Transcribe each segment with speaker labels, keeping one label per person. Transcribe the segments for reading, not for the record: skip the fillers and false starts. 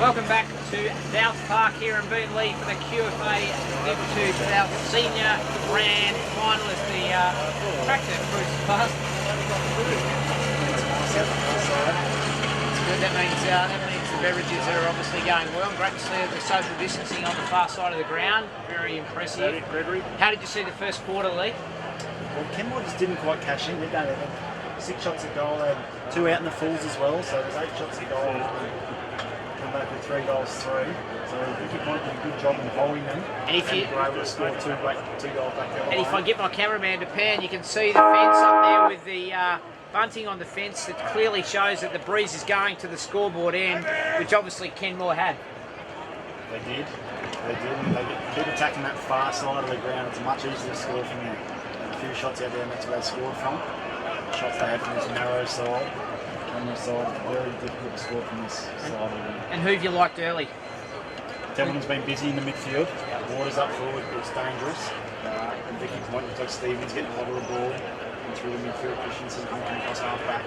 Speaker 1: Welcome back to Downs Park here in Beenleigh for the QFA Div 2 2000 Senior Grand Final as the tractor cruises past. It's good. That means the beverages are obviously going well. Great to see the social distancing on the far side of the ground. Very impressive. How did you see the first quarter, Lee?
Speaker 2: Well, Kenmore just didn't quite cash in, did they? They had 6 shots at goal, they had 2 out in the fulls as well, so there's 8 shots at goal. Come back with 3 goals through. So I think you might do a good job in holding them. And if you were able to score 2 goals back there.
Speaker 1: And if I get my cameraman to pan, you can see the fence up there with the bunting on the fence that clearly shows that the breeze is going to the scoreboard end, which obviously Kenmore had.
Speaker 2: They did. And they keep attacking that far side of the ground. It's much easier to score from there. A few shots out there, and that's where they scored from. Shots they had from this narrow side. On this side, very difficult to score from this side of the ground.
Speaker 1: And who have you liked early?
Speaker 2: Templeton's been busy in the midfield. Waters up forward, it's dangerous. And Vicky Point looks like Stevens getting a lot of the ball and through the midfield. Christensen coming across half back.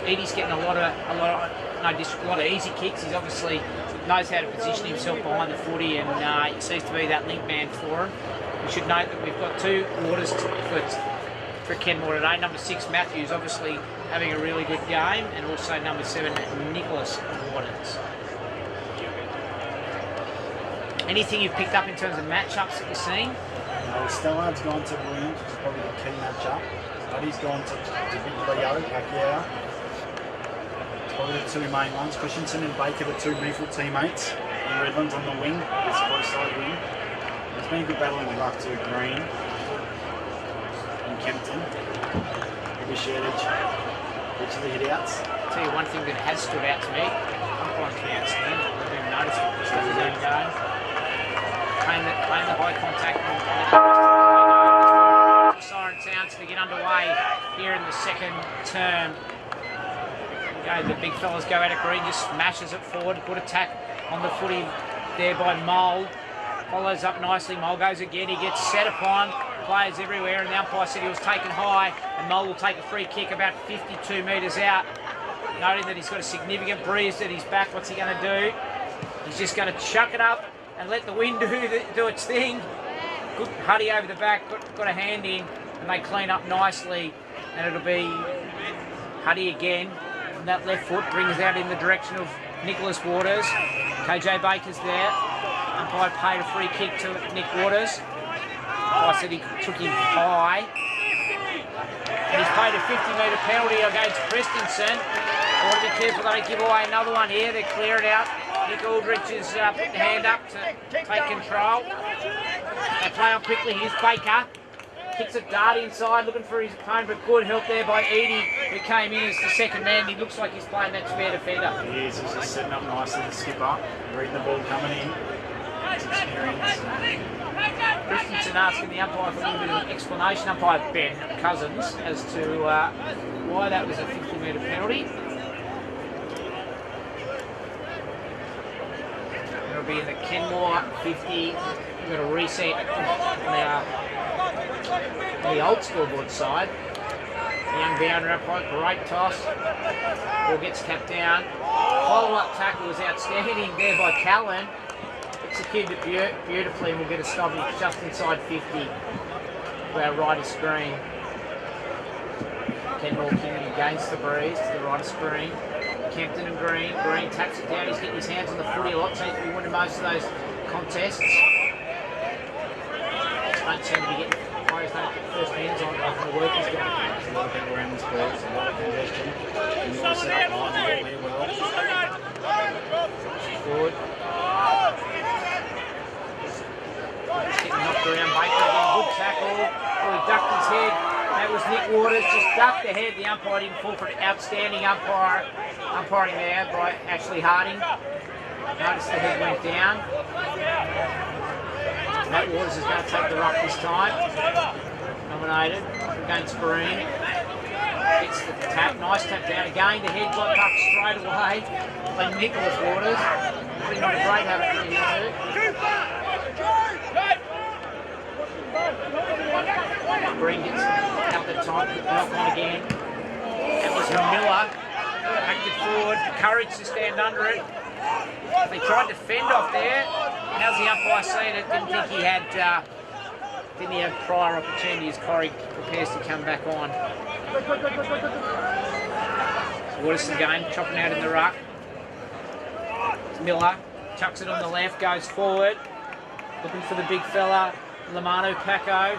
Speaker 1: Edie's getting a lot of easy kicks. He's obviously knows how to position himself behind the footy, and he seems to be that link man for him. We should note that we've got 2 Waters for Kenmore today. Number 6 Matthews obviously having a really good game, and also number 7 Nicholas Waters. Anything you've picked up in terms of matchups that you're seeing?
Speaker 2: Stellard's gone to Williams, which is probably the key matchup. Buddy's gone to Big Leo, Pacquiao. It's probably the 2 main ones. Christensen and Baker, the 2 Meafle teammates. And Redlands on the wing, this close side wing. There's been a good battle in the ruck to Green and Kempton. Maybe shared each of the hit-outs.
Speaker 1: I'll tell you one thing that has stood out to me. Umpire's been outstanding. I didn't even notice it just as a game going. Playing the high contact and siren sounds to get underway here in the second term. The big fellas go out of Green, just smashes it forward. Good attack on the footy there by Mole. Follows up nicely. Mole goes again. He gets set upon. Players everywhere, and the umpire said he was taken high, and Mole will take a free kick about 52 metres out. Noting that he's got a significant breeze at his back. What's he going to do? He's just going to chuck it up and let the wind do its thing. Good Huddy over the back, got a hand in, and they clean up nicely, and it'll be Huddy again. And that left foot brings out in the direction of Nicholas Waters. KJ Baker's there. Umpire paid a free kick to Nick Waters. I said he took him high. And he's paid a 50-metre penalty against Christensen. I want to be careful they don't give away another one here. They clear it out. Nick Aldrich has put the hand up to take control. They play on quickly. Here's Baker. Kicks it dart inside, looking for his opponent, but good help there by Edie, who came in as the second man. He looks like he's playing that spare defender.
Speaker 2: He is. He's just setting up nicely to skip up, reading the ball coming in. It's experience.
Speaker 1: Christensen asking the umpire for a little bit of an explanation, umpire Ben Cousins, as to why that was a 50-metre penalty. It'll be in the Kenmore 50. We've got a reset on the old scoreboard side. The young bounder umpire, great toss. Ball gets capped down. Follow-up tackle was outstanding there by Callan. Executed it beautifully, and we'll get a stoppage just inside 50 to our right of screen. Kenmore Kennedy against the breeze to the right of screen. Kempton and Green. Green taps it down. He's getting his hands on the footy a lot. Seems to be winning most of those contests. Don't seem to be getting players don't get first hands on the work he's got.
Speaker 2: There's a lot of people around this ball. There's a lot of congestion. You want to set up line and get well.
Speaker 1: Forward. Getting knocked around. Baker again. Good tackle. Oh, he ducked his head. That was Nick Waters. Just ducked the head. The umpire didn't fall for an outstanding umpiring there by Ashley Harding. Notice the head went down. Matt Waters is going to take the ruck this time. Nominated against Green. Gets the tap. Nice tap down again. The head got up straight away by Nicholas Waters. Probably not a great habit for him too. Green gets out the top. Knock on again. That was Miller. Acted forward. Courage to stand under it. They tried to fend off there. How's the umpire seen it? Didn't think he had prior opportunities. Corey prepares to come back on. Waterson again, chopping out in the ruck. Miller chucks it on the left, goes forward, looking for the big fella, Lamano Paco.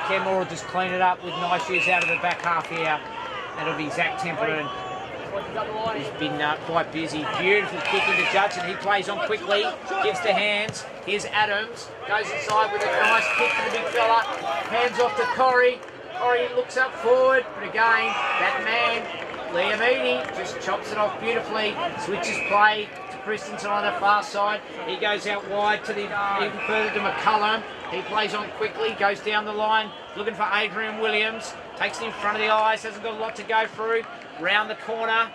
Speaker 1: Kenmore will just clean it up with nice use out of the back half here. That'll be Zach Temperin. He's been quite busy. Beautiful kick into Judson. He plays on quickly, gives to hands. Here's Adams, goes inside with a nice kick for the big fella. Hands off to Corey. Corey looks up forward, but again, that man, Liam Eady, just chops it off beautifully. Switches play to Christensen on the far side. He goes out wide to even further to McCullum. He plays on quickly, goes down the line, looking for Adrian Williams. Takes it in front of the eyes, hasn't got a lot to go through. Round the corner,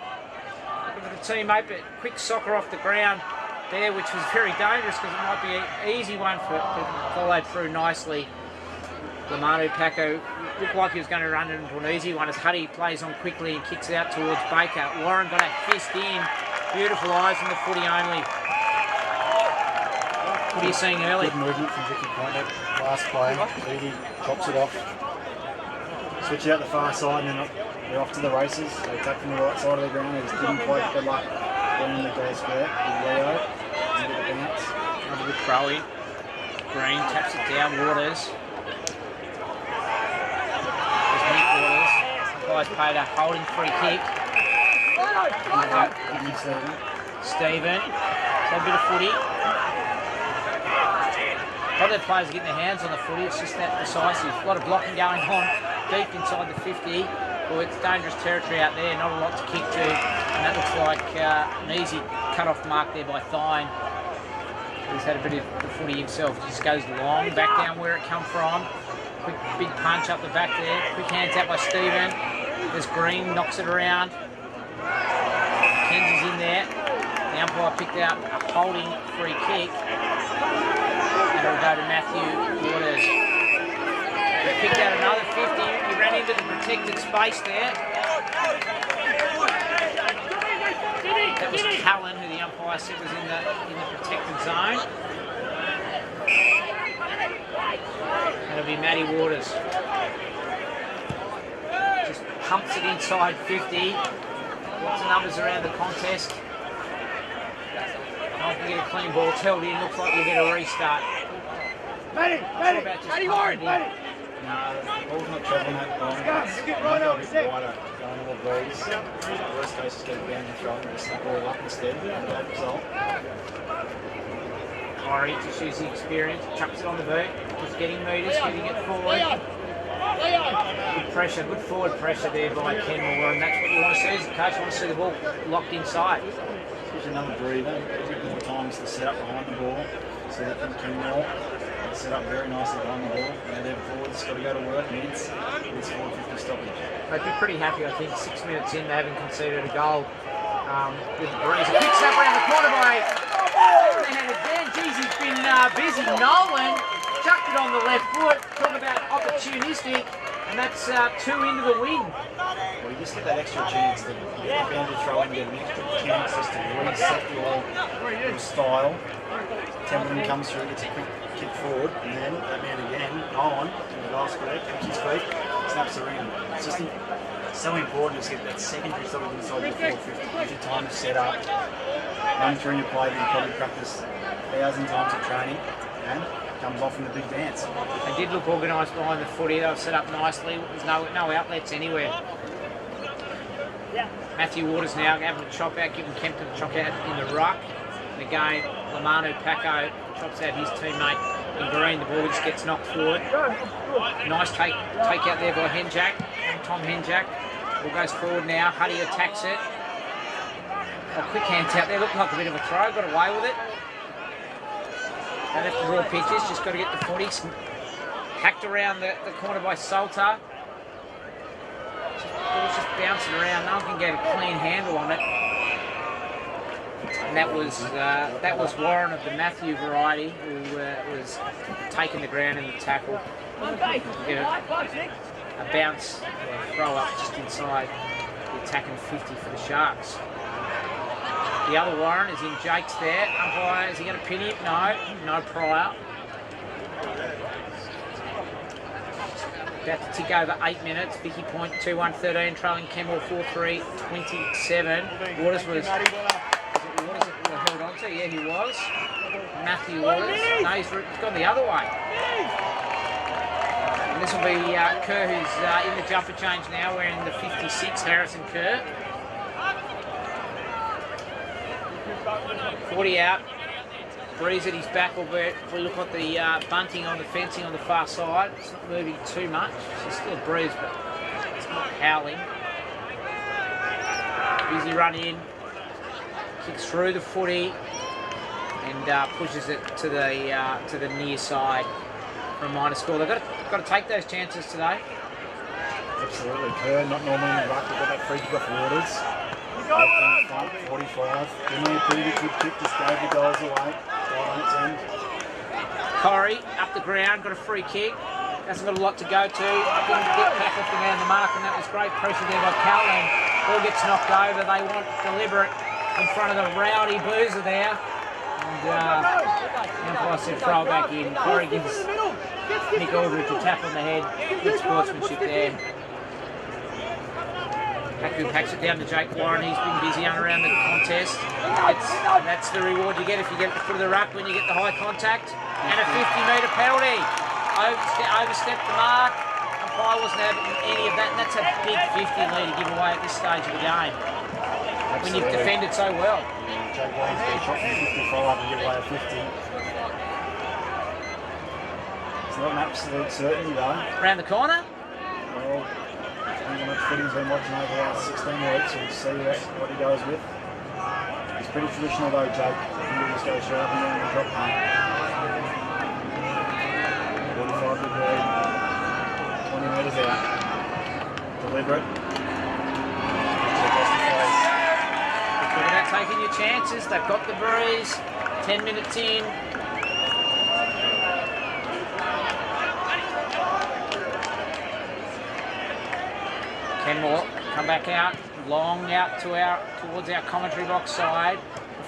Speaker 1: looking for the teammate, but quick soccer off the ground there, which was very dangerous because it might be an easy one for followed through nicely. Lamano Paco looked like he was going to run it into an easy one as Huddy plays on quickly and kicks it out towards Baker. Warren got a fist in. Beautiful eyes on the footy only. What are you seeing early?
Speaker 2: Good movement from Vicky Point. Last play, Eady chops it off. Switch out the far side and then they're off to the races. They attack from the right side of the ground. They just didn't quite get luck getting in the goal square. Leo, and get a bounce.
Speaker 1: Another good throw in. Green taps it down. Waters. There's Nick Waters. Guys paid a holding free kick. Stephen. So a bit of footy. Probably the players are getting their hands on the footy. It's just that decisive. A lot of blocking going on deep inside the 50. Well, it's dangerous territory out there. Not a lot to kick to. And that looks like an easy cut-off mark there by Thine. He's had a bit of the footy himself. Just goes long, back down where it come from. Quick big punch up the back there. Quick hands out by Stephen. There's Green, knocks it around. Kenzie's in there. The umpire picked out a holding free kick. And it'll go to Matthew Waters. He picked out another 50. He ran into the protected space there. That was Callan, who the umpire said was in the protected zone. That'll be Matty Waters. Just pumps it inside 50. Lots of numbers around the contest. Not to get a clean ball held in. Looks like we'll get a restart.
Speaker 3: Matty Warren, Matty.
Speaker 2: No, the ball's not travelling that long. It's a bit wider, going all breeze. Worst case is get it down the throat and just snap it all up instead. Bad result.
Speaker 1: Corey just using the experience, chucks it on the boot, just getting meters, getting it forward. Good pressure, good forward pressure there by Kenmore, and that's what you want to see as a coach. You want to see the ball locked inside.
Speaker 2: Gives another breather, a bit more time to set up behind the ball. So that from Kenmore. Set up very nicely behind the ball. And their forwards got to go to work. Needs 450 stoppage.
Speaker 1: They'd be pretty happy, I think. 6 minutes in, they haven't conceded a goal. With the breeze. A quick snap around the corner by again. Geez, he's been busy. Nolan chucked it on the left foot. Talk about opportunistic. And that's 2 into the win.
Speaker 2: Well, you just get that extra chance to throw in, get an extra chance just to reset your style. Templeton comes through, gets a quick kick forward, and then that man again, Nolan, in the goal square, kicks his feet, snaps around. It's just so important to get that secondary sort of inside your 450. Gives you time to set up, run through your play that you probably practice 1,000 times at training, and comes off in the big dance.
Speaker 1: They did look organised behind the footy. They were set up nicely. There's no outlets anywhere. Matthew Waters now having a chop out, giving Kempton a chop out in the ruck. And again, Lamano Paco chops out his teammate in green. The ball just gets knocked forward. Nice take out there by Henjack, Tom Henjack. Ball goes forward now. Huddy attacks it. Oh, quick hands out there. Looked like a bit of a throw. Got away with it. Don't have to draw pitches. Just got to get the footy. Hacked around the corner by Salter. Ball's just bouncing around. No one can get a clean handle on it. And that was Warren of the Matthew variety who was taking the ground in the tackle. A bounce, throw up just inside the attacking 50 for the Sharks. The other Warren is in. Jake's there. Umpire, is he going to pin him? No. No prior. About to tick over 8 minutes. Vicky Point 2-1-13, trailing Kenmore 4-3-27. Waters was it Waters that we held on to? Yeah, he was. Matthew Waters. No, he's gone the other way. And this will be Kerr, who's in the jumper change now, wearing the 56, Harrison Kerr. 40 out. Breeze at his back, albeit if we look at the bunting on the fencing on the far side, it's not moving too much. It's still a breeze, but it's not howling. Busy run in, kicks through the footy, and pushes it to the near side for a minor score. They've got to take those chances today.
Speaker 2: Absolutely. Kerr, not normally in the ruck, but got that free kick off Waters. 45. Give me a pretty good kick, just gave the goals away.
Speaker 1: Corey up the ground, got a free kick. Hasn't got a lot to go to. Didn't get tackled from around the mark, and that was great pressure there by Callan. Ball gets knocked over. They want deliberate in front of the rowdy boozer there. And the umpire said throw it back in. Corey gives Nick Aldridge a tap on the head. Good sportsmanship there. Haku packs it down to Jake Warren. He's been busy around the contest. That's the reward you get if you get at the foot of the ruck when you get the high contact. And a 50-metre penalty. Overstepped the mark. Umpire wasn't having any of that, and that's a big 50 lead to give away at this stage of the game.
Speaker 2: Absolutely.
Speaker 1: When you've defended so well.
Speaker 2: Jake Warren's got a shot from 55 and give away a 50. It's not an absolute certainty though.
Speaker 1: Around the corner.
Speaker 2: Well, depends on which footy's been watching over the last 16 weeks, we'll see what he goes with. He's pretty traditional though, Jake. He just goes straight up and down the drop home. 45 degree, 20 metres out. Deliberate.
Speaker 1: Talk about taking your chances. They've got the breeze. 10 minutes in. Kenmore come back out, long out towards our commentary box side.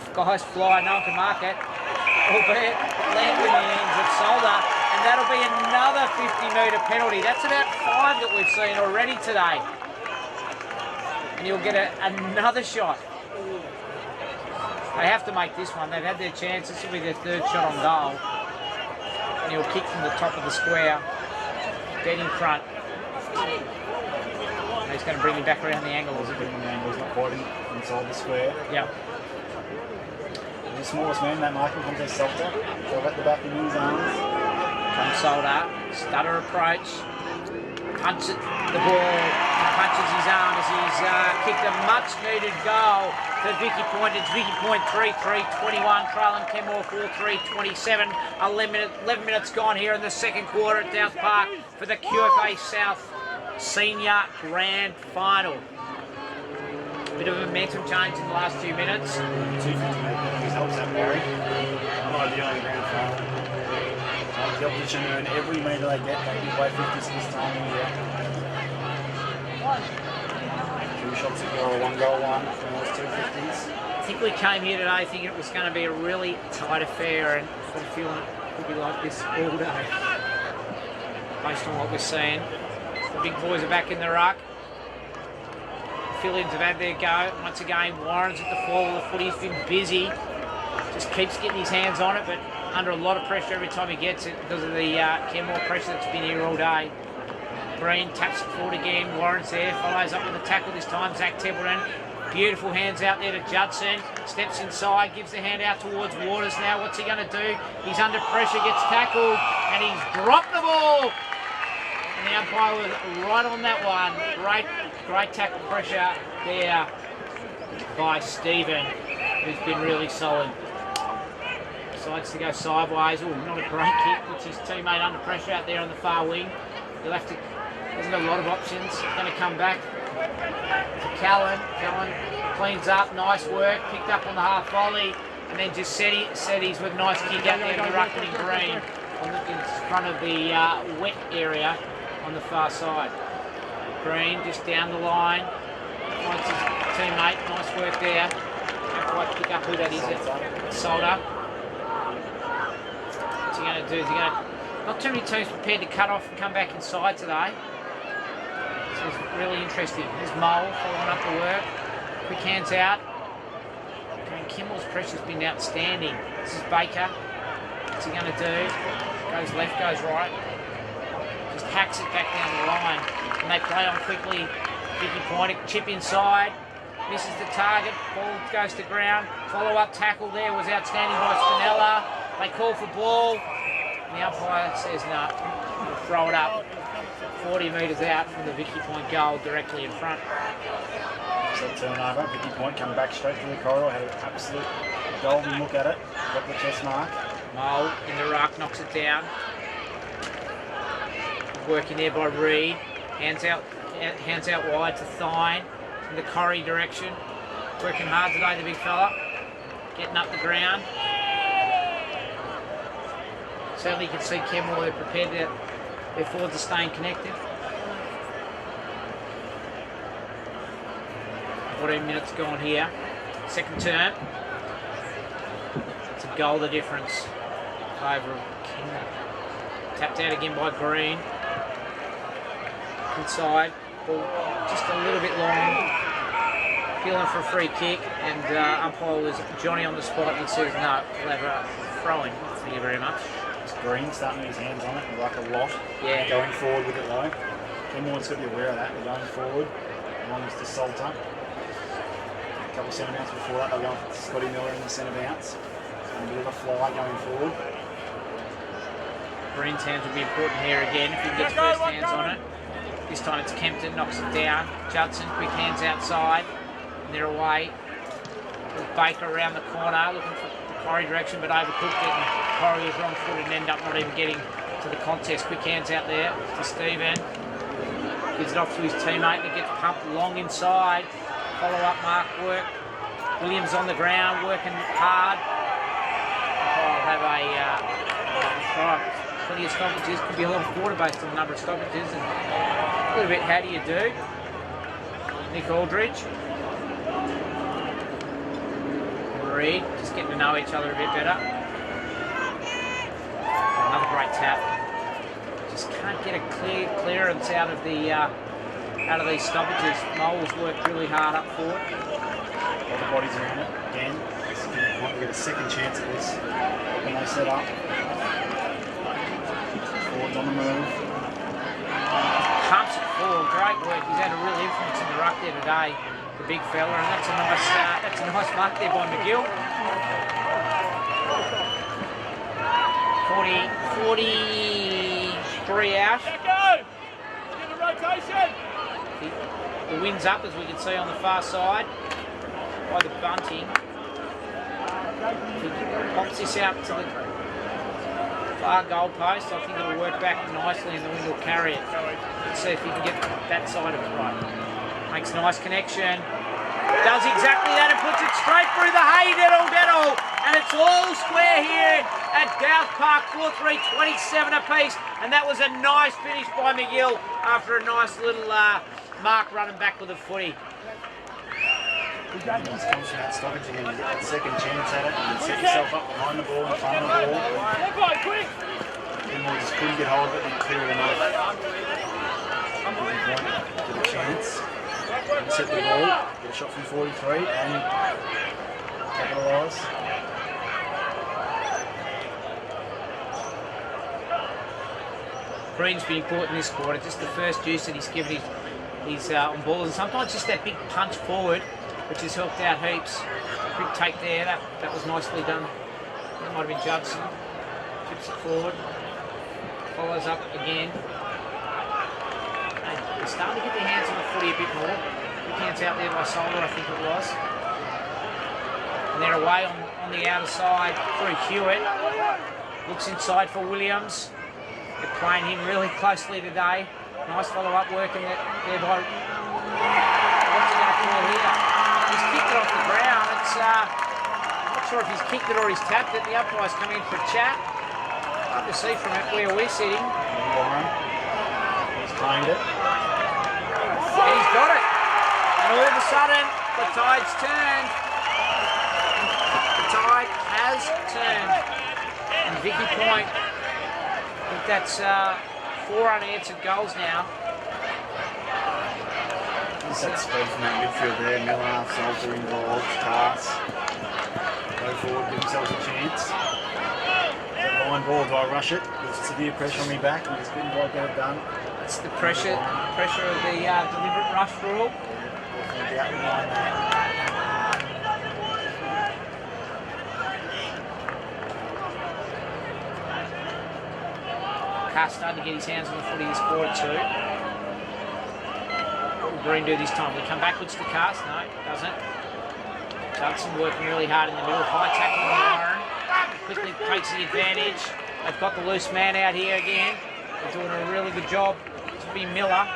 Speaker 1: The guys fly, no one can mark it. Albeit landed in the hands of Solder, and that'll be another 50-metre penalty. That's about 5 that we've seen already today. And you'll get another shot. They have to make this one. They've had their chance. This will be their 3rd shot on goal. And he'll kick from the top of the square, dead in front. And he's going to bring him back around the angle.
Speaker 2: He's bringing the angle, he's not quite inside the square.
Speaker 1: Yep.
Speaker 2: The smallest man, that Michael comes as Salter. So at the back in his arms.
Speaker 1: From Solder, stutter approach, punches the ball, punches his arm as he's kicked a much-needed goal for Vicky Point. It's Vicky Point 3-3-21, trailing Kenmore 4-3-27. 11 minutes gone here in the second quarter at Downs Park for the QFA South Senior Grand Final. Bit of a momentum change in the last few minutes.
Speaker 2: 250 metres helps that Barry. Not ideal in the grand final. The opposition earn every metre they get. They give away 50s this time of year. 2 shots a goal, 1 goal, 1 from those 250s.
Speaker 1: I think we came here today thinking it was going to be a really tight affair, and sort of feeling it could be like this all day. Based on what we're seeing. The big boys are back in the ruck. Fill-ins have had their go. Once again, Warren's at the fall of the footy. He's been busy. Just keeps getting his hands on it, but under a lot of pressure every time he gets it because of the Kenmore pressure that's been here all day. Green taps it forward again. Warren's there. Follows up with a tackle this time. Zach Templeton. Beautiful hands out there to Judson. Steps inside. Gives the hand out towards Waters now. What's he going to do? He's under pressure. Gets tackled. And he's dropped the ball. And the umpire was right on that one. Great tackle pressure there by Stephen, who's been really solid. Decides to go sideways. Oh, not a great kick. Puts his teammate under pressure out there on the far wing. He'll have to. Hasn't got a lot of options. Going to come back to Callan. Callan cleans up. Nice work. Picked up on the half volley, and then just Setties with a nice kick out there to Ruckman and Green in front of the wet area on the far side. Green just down the line. Finds his teammate. Nice work there. can't quite pick up who that is. Solder. What's he going to do? Is he going to... Not too many teams prepared to cut off and come back inside today. So it's really interesting. There's Mole following up the work. Quick hands out. Okay, Kimmel's pressure's been outstanding. This is Baker. What's he going to do? Goes left, goes right. Just hacks it back down the line. And they play on quickly. Vicky Point, chip inside. Misses the target. Ball goes to ground. Follow-up tackle there was outstanding by Spinella. They call for ball. And the umpire says no. We'll throw it up. 40 metres out from the Vicky Point goal directly in front.
Speaker 2: So turnover. Vicky Point come back straight through the corridor. Had an absolute golden look at it. Got the chest mark.
Speaker 1: Mole in the ruck, knocks it down. Working there by Reed. Hands out wide to Thine in the Corrie direction. Working hard today, the big fella. Getting up the ground. Certainly you can see Kemmel, they're prepared that their forwards are staying connected. 14 minutes gone here. Second term. It's a goal the difference. Favour of Kemmel. Tapped out again by Green. Inside. Ball just a little bit long. Feeling for a free kick, and umpire was Johnny on the spot and says no, we'll have a throw-in. Thank you very much.
Speaker 2: It's Green starting with his hands on it, like a lot.
Speaker 1: Yeah.
Speaker 2: Going forward with it low. Everyone's got to be aware of that. They're going forward. One was to Salter. A couple of centre bounce before that, they're going for Scotty Miller in the centre bounce. And a bit of a fly going forward.
Speaker 1: Green's hands will be important here again if he gets first hands on it. This time it's Kempton, knocks it down. Judson, quick hands outside. And they're away. With Baker around the corner, looking for the Corrie direction, but overcooked it. And Corrie was wrong footed and ended up not even getting to the contest. Quick hands out there to Stephen. Gives it off to his teammate and it gets pumped long inside. Follow up mark work. Williams on the ground, working hard. I'll have a try. Plenty of stoppages, could be a lot of quarter based on the number of stoppages, and a little bit how do you do? Nick Aldridge. Reed, just getting to know each other a bit better. Another great tap. Just can't get a clearance out of these stoppages. Mole's worked really hard up forward.
Speaker 2: All the bodies around it. Again, might get a second chance at this when they set up. Forwards on the move.
Speaker 1: Pumps it forward, great work. He's had a real influence in the ruck there today, the big fella, and that's a nice mark there by McGill. 43 out.
Speaker 3: Give a rotation.
Speaker 1: The wind's up, as we can see on the far side by the bunting. He pops this out to the far goal post. I think it'll work back nicely and the wind will carry it. Let's see if he can get that side of it right. Makes a nice connection. Does exactly that and puts it straight through the hay diddle. And it's all square here at Dowth Park, 4-3, 27 apiece. And that was a nice finish by McGill after a nice little mark running back with the footy.
Speaker 2: He's comes from that stoppage again. You get that second chance at it and set yourself up behind the ball, in front of the ball. Kenmore just couldn't get hold of it and clear it enough. Get a chance. Set the ball, get a shot from 43 and capitalise.
Speaker 1: Green's been important this quarter, just the first juice that he's given his on ball, and sometimes just that big punch forward, which has helped out heaps. Quick take there, that was nicely done. That might have been Judson. Chips it forward, follows up again. They're starting to get their hands on the footy a bit more. Quick hands out there by Solder, I think it was. And they're away on the outer side through Hewitt. Looks inside for Williams. They're playing him really closely today. Nice follow-up working there by... What's he going to call here? He's kicked it off the ground. It's not sure if he's kicked it or he's tapped it. The umpire's come in for a chat. Hard to see from where we're sitting.
Speaker 2: He's claimed it.
Speaker 1: And he's got it. And all of a sudden, the tide's turned. tide has turned. And Vicky Point, I think that's 4 unanswered goals now.
Speaker 2: That speed from that midfield there. Miller, Salter involved, Tars. Go forward, give themselves a chance. That line ball, do I rush it? With severe pressure on me back and just couldn't quite get it done.
Speaker 1: It's the pressure of the deliberate rush rule.
Speaker 2: Definitely out the line there.
Speaker 1: Carr starting to get his hands on the footy this quarter too. What will Green do this time? Will he come backwards to Cast? No, doesn't. Judson working really hard in the middle. High tackle on Warren. Quickly takes the advantage. They've got the loose man out here again. They're doing a really good job. To be Miller.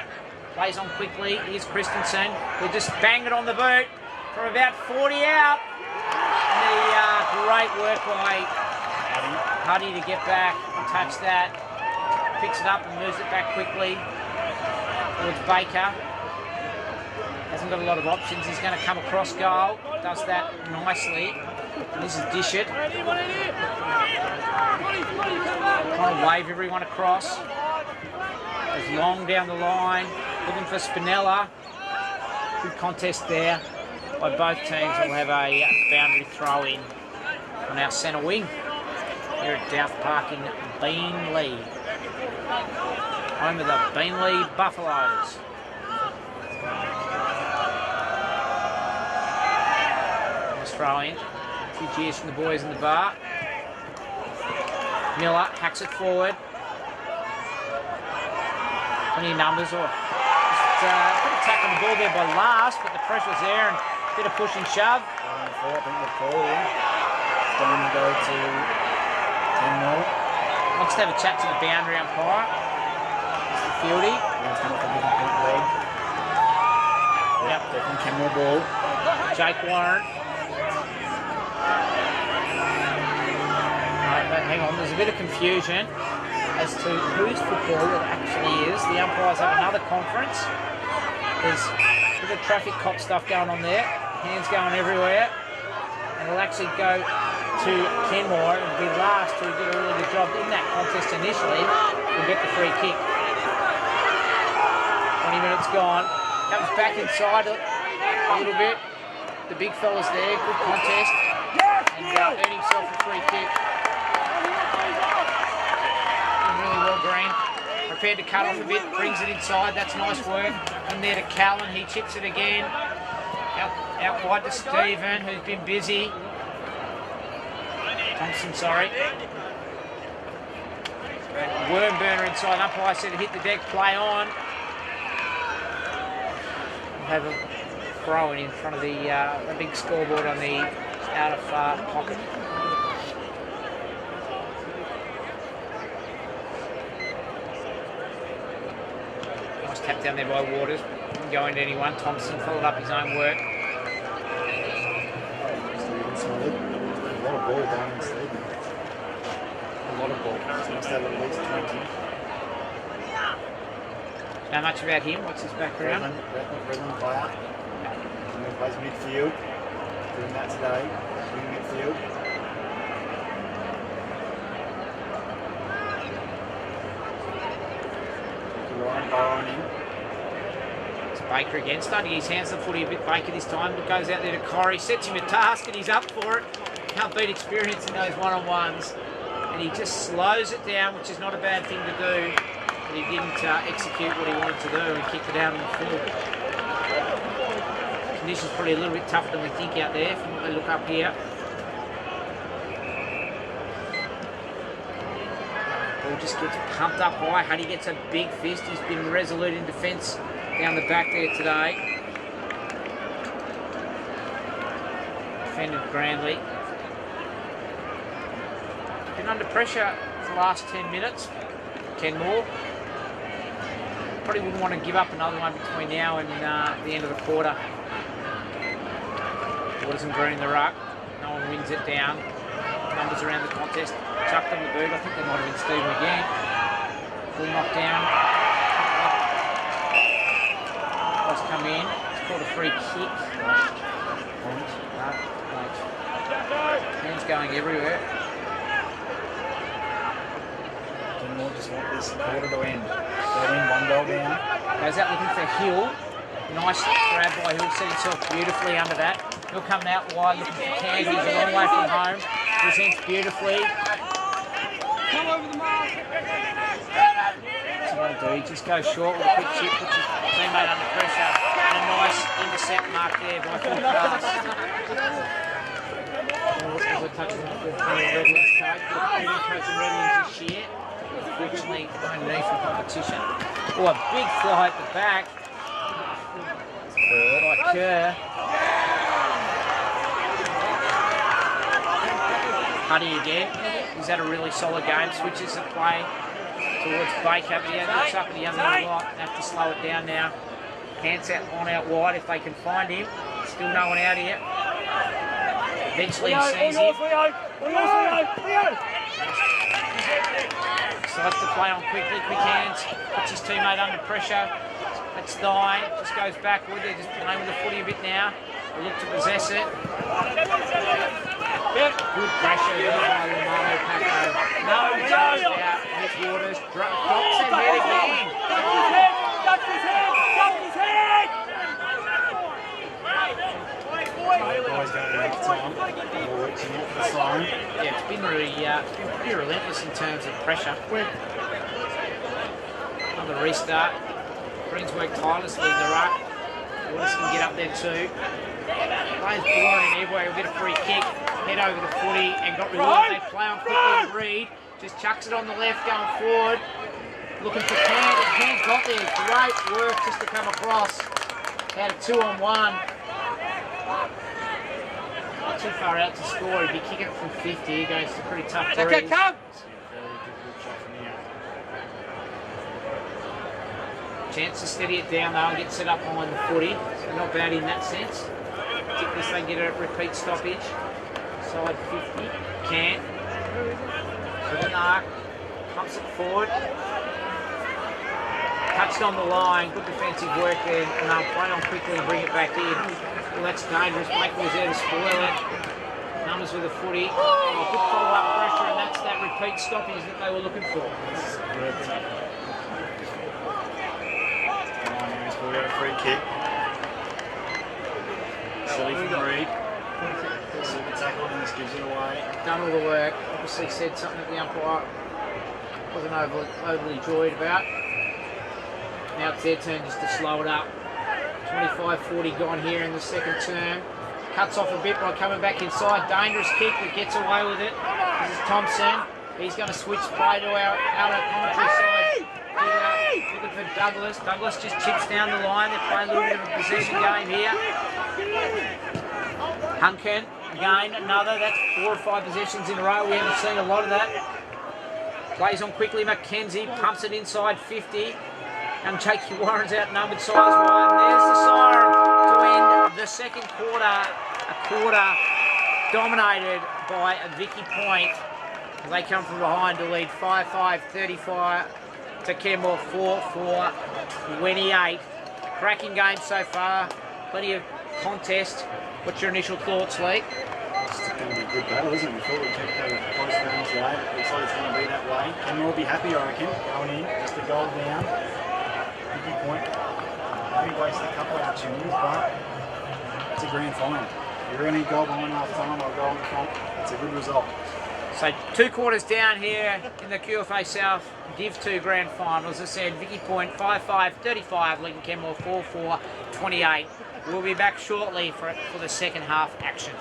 Speaker 1: Plays on quickly. Here's Christensen. We'll just bang it on the boot from about 40 out. And the great work by Huddy to get back and touch that. Picks it up and moves it back quickly towards Baker. Hasn't got a lot of options. He's going to come across goal. Does that nicely. And this is Dish it. Trying to wave everyone across. Goes long down the line. Looking for Spinella. Good contest there by both teams. We'll have a boundary throw in on our centre wing here at Douth Park in Beenleigh. Home of the Beenleigh Buffaloes. Nice throw in. A few cheers from the boys in the bar. Miller hacks it forward. Plenty of numbers. Just a bit of attack on the ball there by Last, but the pressure's there and a bit of push and shove.
Speaker 2: I think the call there. It's going to go to 10 more.
Speaker 1: Wants to have a chat to the boundary umpire. Mr. Fieldy.
Speaker 2: Yeah, it's coming from the pink leg. Yep, definitely Kenmore ball.
Speaker 1: Jake Warren. Right, but hang on, there's a bit of confusion as to whose football it actually is. The umpires have another conference. There's a bit of traffic cop stuff going on there. Hands going everywhere. And it'll actually go to Kenmore. It'll be Last who did a really good job in that contest initially. Will get the free kick. 20 minutes gone. Comes back inside a little bit. The big fella's there. Good contest. And earned himself a free kick. Really well, Green. Prepared to cut off a bit. Brings it inside. That's nice work. In there to Callan. He chips it again. Out wide to Stephen, who's been busy. Thompson, sorry. Worm burner inside. Umpire said hit the deck, play on. We'll have a throw in front of the big scoreboard on the outer far pocket. Nice tap down there by Waters. Didn't go into anyone. Thompson followed up his own work.
Speaker 2: Solid. A lot of ball down in Stephen. A lot of ball. So must have at least 20.
Speaker 1: How much about him? What's his background?
Speaker 2: Redland player. He plays midfield. Doing that today. Doing midfield. Ryan Barrow on him.
Speaker 1: It's Baker again. Starting to get his hands on the footy a bit. Baker this time. But goes out there to Corey. Sets him a task and he's up for it. Can't beat experience in those one-on-ones. And he just slows it down, which is not a bad thing to do. But he didn't execute what he wanted to do and kicked it out on the field. Conditions probably a little bit tougher than we think out there from what they look up here. Ball just gets pumped up high. Huddy gets a big fist. He's been resolute in defence down the back there today. Defended grandly. Been under pressure for the last 10 minutes. Kenmore. Probably wouldn't want to give up another one between now and the end of the quarter. Waters and Green in the ruck. No one wins it down. Numbers around the contest. Chucked on the boot. I think they might have been Stephen again. Full knockdown. Cross come in. It's called a free kick. Someone's going everywhere.
Speaker 2: Dunmore just want this quarter to end. They win 1 goal down.
Speaker 1: Goes out looking for Hill. Nice grab by Hill, set himself beautifully under that. He'll come out wide looking for Cairns. He's a long way from home. Presents beautifully.
Speaker 3: Come over the mark.
Speaker 1: That's what he'll do. He just goes short with a quick chip, puts his teammate under pressure. And a nice intercept mark there by Full Class. We're touching on the Redlands coach. We're coaching Redlands this year. Unfortunately, underneath the competition. Oh, a big fly at the back. By Kerr. Huddy again. He's had a really solid game. Switches the play towards Baker, but he looks up at the other lot. Have to slow it down now. Hands out wide if they can find him. Still no one out here. Eventually he sees him. Decides to play on quickly. Quick hands. Puts his teammate under pressure. That's Thine. Just goes backward. They're just playing with the footy a bit now. They look to possess it. Good pressure by Romano Paco. No, he goes out. Hits Waters. Drops his head again.
Speaker 3: Ducks his head!
Speaker 2: Guys going to make time. We're reaching out for the siren.
Speaker 1: Yeah, it's been pretty relentless in terms of pressure. Another restart. Greens work tirelessly in the ruck. Waters can get up there too. Players boring everywhere. He'll get a free kick. Head over the footy and got rewarded. They play on quickly to Reed. Just chucks it on the left going forward. Looking for Cam. And Cam's got there. Great work just to come across. Had a 2-on-1. Not too far out to score. He'd be kicking it from 50. He goes to pretty tough breeze.
Speaker 3: Okay, come!
Speaker 1: Chance to steady it down though and get set up behind the footy. So not bad in that sense. Particularly if they get a repeat stoppage. Side 50. Can. To the arc. Pumps it forward. Touched on the line. Good defensive work there. And they'll play on quickly and bring it back in. Well, that's dangerous. Blake was there to spoil it. Numbers with the footy. Oh, good follow-up pressure, and that's that repeat stoppage that they were looking for.
Speaker 2: We'll get a free kick. Silly from Reed. Super tackle and this gives it away.
Speaker 1: Done all the work. Obviously said something that the umpire wasn't overly joyed about. Now it's their turn just to slow it up. 25-40 gone here in the second term. Cuts off a bit by coming back inside. Dangerous kick, but gets away with it. This is Thompson. He's going to switch play to our commentary side. Looking for Douglas. Douglas just chips down the line. They're playing a little bit of a possession game here. Hunken, again, another. That's 4 or 5 possessions in a row. We haven't seen a lot of that. Plays on quickly. Mackenzie pumps it inside 50. And Jakey Warren's outnumbered size wide. And there's the siren to end the second quarter. A quarter dominated by Vicky Point. They come from behind to lead 5-5, 35 to Kenmore 4-4, 28. Cracking game so far. Plenty of contest. What's your initial thoughts, Lee?
Speaker 2: It's going to be a good battle, isn't it? We thought we'd kept the close games late. Looks like it's going to be that way. Kenmore will be happy, I reckon, going in. Just a goal down. Vicky Point. Maybe wasted a couple of opportunities, but it's a grand final. If you're any goal behind half time or goal in front, it's a good result.
Speaker 1: So 2 quarters down here in the QFA South Div 2 Grand Final. As I said, Vicky Point 5-5, 35, Lincoln Kenmore 4-4, 28. We'll be back shortly for the second half action.